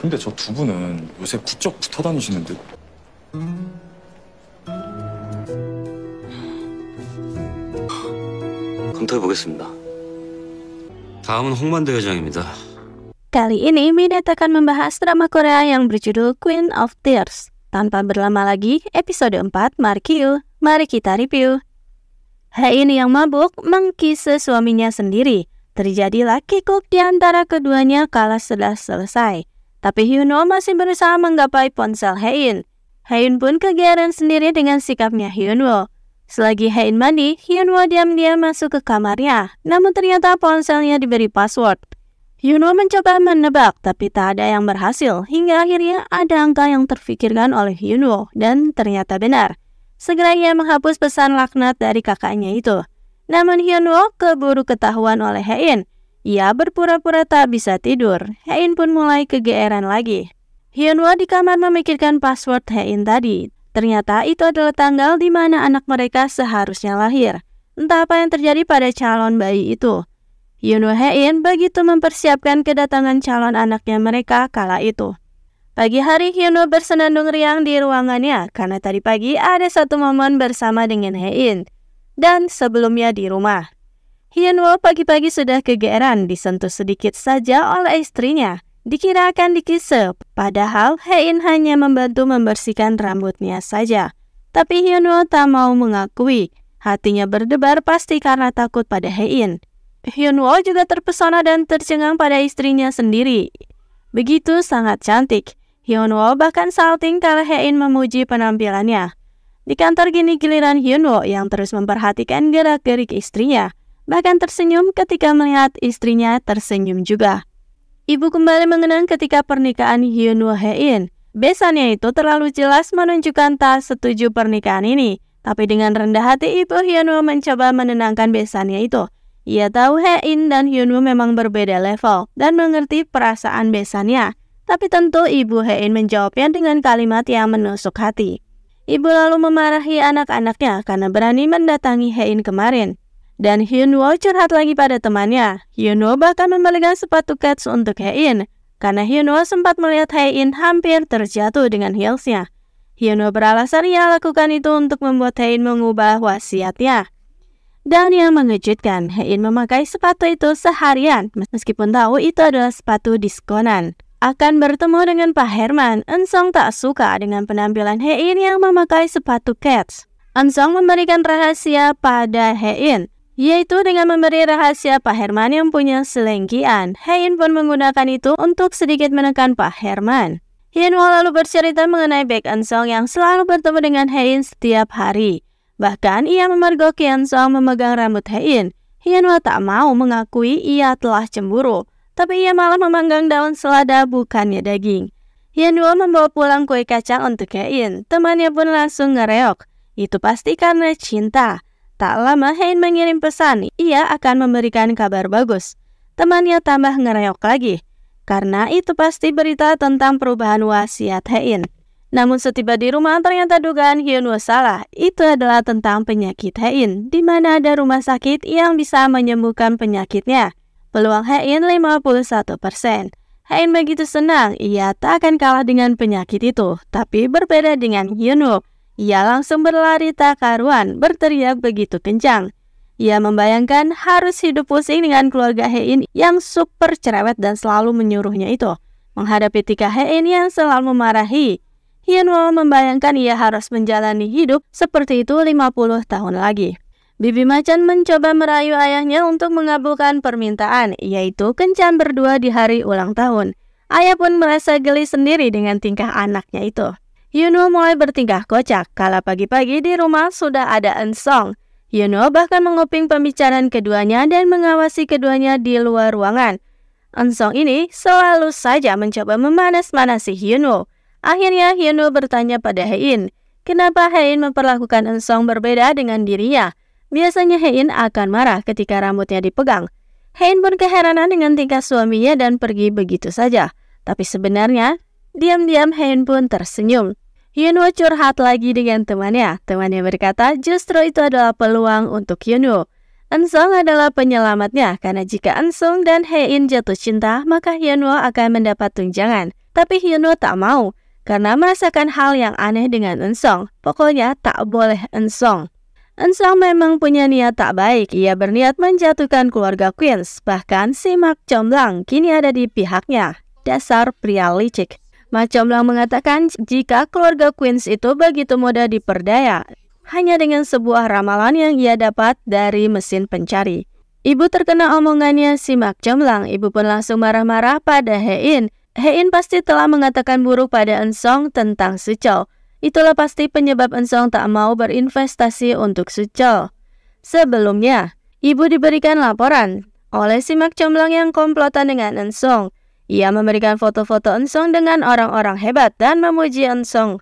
근데 저 두 분은 요새 부쩍 붙어 다니시는 듯. 검토해보겠습니다. 다음은 홍만대 회장입니다. Kali ini Midet akan membahas drama Korea yang berjudul Queen of Tears. Tanpa berlama lagi, episode 4 Markyu. Mari kita review. Hae-in yang mabuk mengkise suaminya sendiri. Terjadilah kikuk di antara keduanya kala sudah selesai. Tapi Hyunwoo masih berusaha menggapai ponsel Hae-in. Hae-in pun kegeeran sendiri dengan sikapnya Hyunwoo. Selagi Hae-in mandi, Hyunwoo diam-diam masuk ke kamarnya. Namun ternyata ponselnya diberi password. Hyunwoo mencoba menebak, tapi tak ada yang berhasil. Hingga akhirnya ada angka yang terfikirkan oleh Hyunwoo, dan ternyata benar. Segera ia menghapus pesan laknat dari kakaknya itu. Namun Hyunwoo keburu ketahuan oleh Hae-in. Ia berpura-pura tak bisa tidur. Hae-in pun mulai kegeeran lagi. Hyunwoo di kamar memikirkan password Hae-in tadi. Ternyata itu adalah tanggal di mana anak mereka seharusnya lahir. Entah apa yang terjadi pada calon bayi itu. Hyunwoo Hae-in begitu mempersiapkan kedatangan calon anaknya mereka kala itu. Pagi hari Hyunwoo bersenandung riang di ruangannya karena tadi pagi ada satu momen bersama dengan Hae-in. Dan sebelumnya di rumah. Hyunwoo pagi-pagi sudah kegeeran disentuh sedikit saja oleh istrinya. Dikira akan dikise, padahal Hae-in hanya membantu membersihkan rambutnya saja. Tapi Hyunwoo tak mau mengakui. Hatinya berdebar pasti karena takut pada Hae-in. Hyunwoo juga terpesona dan tercengang pada istrinya sendiri. Begitu sangat cantik. Hyunwoo bahkan salting kalau Hae-in memuji penampilannya. Di kantor gini giliran Hyunwoo yang terus memperhatikan gerak-gerik istrinya. Bahkan tersenyum ketika melihat istrinya tersenyum juga. Ibu kembali mengenang ketika pernikahan Hyunwoo Hae-in. Besannya itu terlalu jelas menunjukkan tak setuju pernikahan ini. Tapi dengan rendah hati ibu Hyunwoo mencoba menenangkan besannya itu. Ia tahu Hae-in dan Hyunwoo memang berbeda level dan mengerti perasaan besannya. Tapi tentu ibu Hae-in menjawabnya dengan kalimat yang menusuk hati. Ibu lalu memarahi anak-anaknya karena berani mendatangi Hae-in kemarin. Dan Hyunwoo curhat lagi pada temannya. Hyunwoo bahkan membelikan sepatu kets untuk Hae-in. Karena Hyunwoo sempat melihat Hae-in hampir terjatuh dengan heelsnya. Hyunwoo beralasan ia lakukan itu untuk membuat Hae-in mengubah wasiatnya. Dan yang mengejutkan, Hae-in memakai sepatu itu seharian, meskipun tahu itu adalah sepatu diskonan. Akan bertemu dengan Pak Herman, Eun-sung tak suka dengan penampilan Hae-in yang memakai sepatu kets. Eun-sung memberikan rahasia pada Hae-in, yaitu dengan memberi rahasia Pak Herman yang punya selengkian. Hae-in pun menggunakan itu untuk sedikit menekan Pak Herman. Hyunwoo lalu bercerita mengenai Baek Eun-sung yang selalu bertemu dengan Hae-in setiap hari. Bahkan ia memergoki Eun-sung memegang rambut Hae-in. Hyunwoo tak mau mengakui ia telah cemburu, tapi ia malah memanggang daun selada bukannya daging. Hyunwoo membawa pulang kue kacang untuk Hae-in. Temannya pun langsung ngereok. Itu pasti karena cinta. Tak lama Hae-in mengirim pesan, ia akan memberikan kabar bagus. Temannya tambah ngereok lagi, karena itu pasti berita tentang perubahan wasiat Hae-in. Namun setiba di rumah ternyata dugaan Hyunwoo salah. Itu adalah tentang penyakit Hae-in, di mana ada rumah sakit yang bisa menyembuhkan penyakitnya. Peluang Hae-in 51%. Hae-in begitu senang, ia tak akan kalah dengan penyakit itu. Tapi berbeda dengan Hyunwoo, ia langsung berlari tak karuan, berteriak begitu kencang. Ia membayangkan harus hidup pusing dengan keluarga Hae-in yang super cerewet dan selalu menyuruhnya itu. Menghadapi tika Hae-in yang selalu memarahi, Hyunwoo membayangkan ia harus menjalani hidup seperti itu 50 tahun lagi. Bibi Macan mencoba merayu ayahnya untuk mengabulkan permintaan, yaitu kencan berdua di hari ulang tahun. Ayah pun merasa geli sendiri dengan tingkah anaknya itu. Hyunwoo mulai bertingkah kocak, kala pagi-pagi di rumah sudah ada Eun-sung. Hyunwoo bahkan menguping pembicaraan keduanya dan mengawasi keduanya di luar ruangan. Eun-sung ini selalu saja mencoba memanas-manasi Hyunwoo. Akhirnya Hyunwoo bertanya pada Hae-in, kenapa Hae-in memperlakukan Eun-sung berbeda dengan dirinya? Biasanya Hae-in akan marah ketika rambutnya dipegang. Hae-in pun keheranan dengan tingkah suaminya dan pergi begitu saja. Tapi sebenarnya, diam-diam Hae-in pun tersenyum. Hyunwoo curhat lagi dengan temannya. Temannya berkata justru itu adalah peluang untuk Hyunwoo. Eun-sung adalah penyelamatnya, karena jika Eun-sung dan Hae-in jatuh cinta, maka Hyunwoo akan mendapat tunjangan. Tapi Hyunwoo tak mau, karena merasakan hal yang aneh dengan Eun-sung. Pokoknya tak boleh Eun-sung. Eun-sung memang punya niat tak baik. Ia berniat menjatuhkan keluarga Queens. Bahkan si Mak Chomlang kini ada di pihaknya. Dasar pria licik. Mak Chomlang mengatakan jika keluarga Queens itu begitu mudah diperdaya hanya dengan sebuah ramalan yang ia dapat dari mesin pencari. Ibu terkena omongannya si Mak Chomlang. Ibu pun langsung marah-marah pada Hae-in. Hae-in pasti telah mengatakan buruk pada Eun-sung tentang Suchol. Itulah pasti penyebab Eun-sung tak mau berinvestasi untuk Suchol. Sebelumnya, ibu diberikan laporan oleh si Mak Chomlang yang komplotan dengan Eun-sung. Ia memberikan foto-foto Eun-sung dengan orang-orang hebat dan memuji Eun-sung.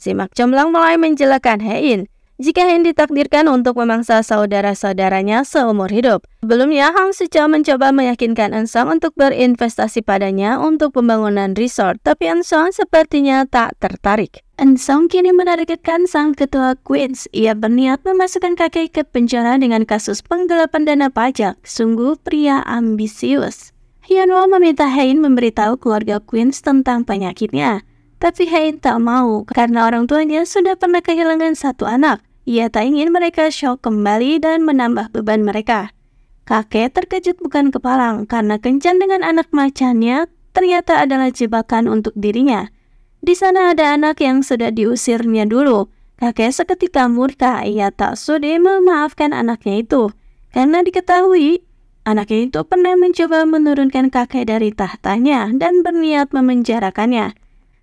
Si Mak Chomlang mulai menjelekan Hae-in jika Hae-in ditakdirkan untuk memangsa saudara-saudaranya seumur hidup. Sebelumnya, Hang Suchol mencoba meyakinkan Eun-sung untuk berinvestasi padanya untuk pembangunan resort, tapi Eun-sung sepertinya tak tertarik. Eun-sung kini menargetkan sang ketua Queens. Ia berniat memasukkan kakek ke penjara dengan kasus penggelapan dana pajak. Sungguh pria ambisius. Hyunwoo meminta Hae-in memberitahu keluarga Queens tentang penyakitnya. Tapi Hae-in tak mau karena orang tuanya sudah pernah kehilangan satu anak. Ia tak ingin mereka shock kembali dan menambah beban mereka. Kakek terkejut bukan kepalang karena kencan dengan anak macannya ternyata adalah jebakan untuk dirinya. Di sana ada anak yang sudah diusirnya dulu. Kakek seketika murka. Ia tak sudi memaafkan anaknya itu karena diketahui anaknya itu pernah mencoba menurunkan kakek dari tahtanya dan berniat memenjarakannya.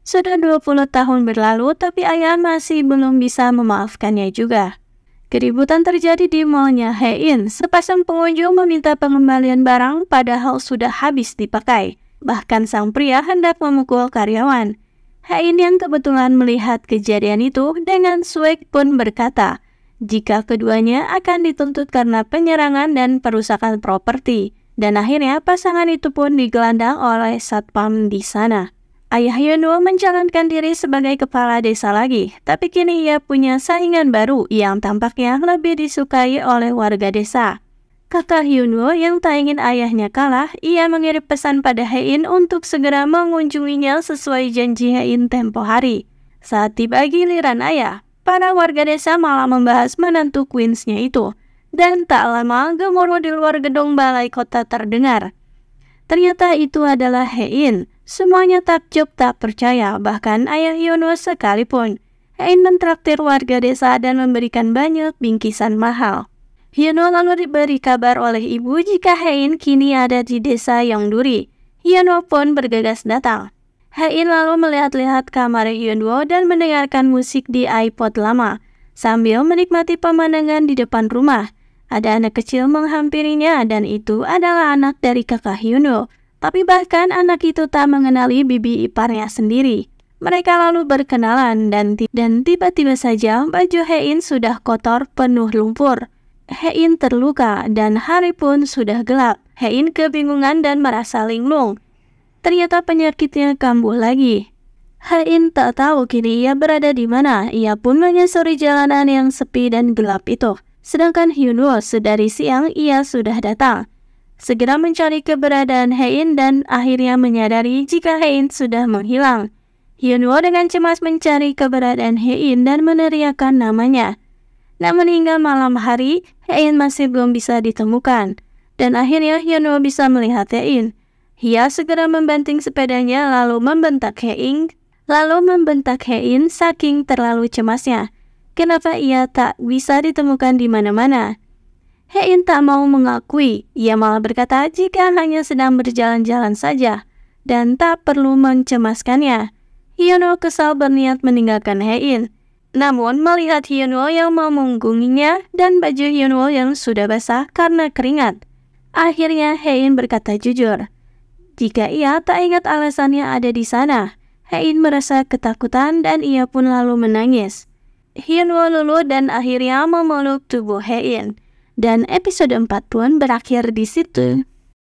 Sudah 20 tahun berlalu, tapi ayah masih belum bisa memaafkannya juga. Keributan terjadi di mallnya Hae-in. Sepasang pengunjung meminta pengembalian barang padahal sudah habis dipakai. Bahkan sang pria hendak memukul karyawan. Hae-in yang kebetulan melihat kejadian itu dengan swag pun berkata, jika keduanya akan dituntut karena penyerangan dan perusakan properti. Dan akhirnya pasangan itu pun digelandang oleh satpam di sana. Ayah Hyunwoo mencalonkan diri sebagai kepala desa lagi, tapi kini ia punya saingan baru yang tampaknya lebih disukai oleh warga desa. Kakak Hyunwoo yang tak ingin ayahnya kalah, ia mengirim pesan pada Hae-in untuk segera mengunjunginya sesuai janji Hae-in tempo hari. Saat tiba giliran ayah, para warga desa malah membahas menantu Queens-nya itu. Dan tak lama gemuruh di luar gedung balai kota terdengar. Ternyata itu adalah Hae-in. Semuanya takjub tak percaya, bahkan ayah Hyunwoo sekalipun. Hae-in mentraktir warga desa dan memberikan banyak bingkisan mahal. Hyunwoo lalu diberi kabar oleh ibu jika Hae-in kini ada di desa Yeongduri. Hyunwoo pun bergegas datang. Hae-in lalu melihat-lihat kamar Hyunwoo dan mendengarkan musik di iPod lama, sambil menikmati pemandangan di depan rumah. Ada anak kecil menghampirinya dan itu adalah anak dari kakak Hyunwoo. Tapi bahkan anak itu tak mengenali bibi iparnya sendiri. Mereka lalu berkenalan dan tiba-tiba saja baju Hae-in sudah kotor penuh lumpur. Hae-in terluka dan hari pun sudah gelap. Hae-in kebingungan dan merasa linglung. Ternyata penyakitnya kambuh lagi. Hae-in tak tahu kini ia berada di mana. Ia pun menyusuri jalanan yang sepi dan gelap itu. Sedangkan Hyunwoo sedari siang ia sudah datang. Segera mencari keberadaan Hae-in dan akhirnya menyadari jika Hae-in sudah menghilang. Hyunwoo dengan cemas mencari keberadaan Hae-in dan meneriakkan namanya. Namun hingga malam hari, Hae-in masih belum bisa ditemukan. Dan akhirnya Hyunwoo bisa melihat Hae-in. Ia segera membanting sepedanya lalu membentak Hae-in saking terlalu cemasnya. Kenapa ia tak bisa ditemukan di mana-mana? Hae-in tak mau mengakui, ia malah berkata jika hanya sedang berjalan-jalan saja dan tak perlu mencemaskannya. Hyunwoo kesal berniat meninggalkan Hae-in. Namun melihat Hyunwoo yang memunggunginya dan baju Hyunwoo yang sudah basah karena keringat, akhirnya Hae-in berkata jujur. Jika ia tak ingat alasannya ada di sana, Hae-in merasa ketakutan dan ia pun lalu menangis. Hyunwoo luluh dan akhirnya memeluk tubuh Hae-in. Dan episode 4 pun berakhir di situ.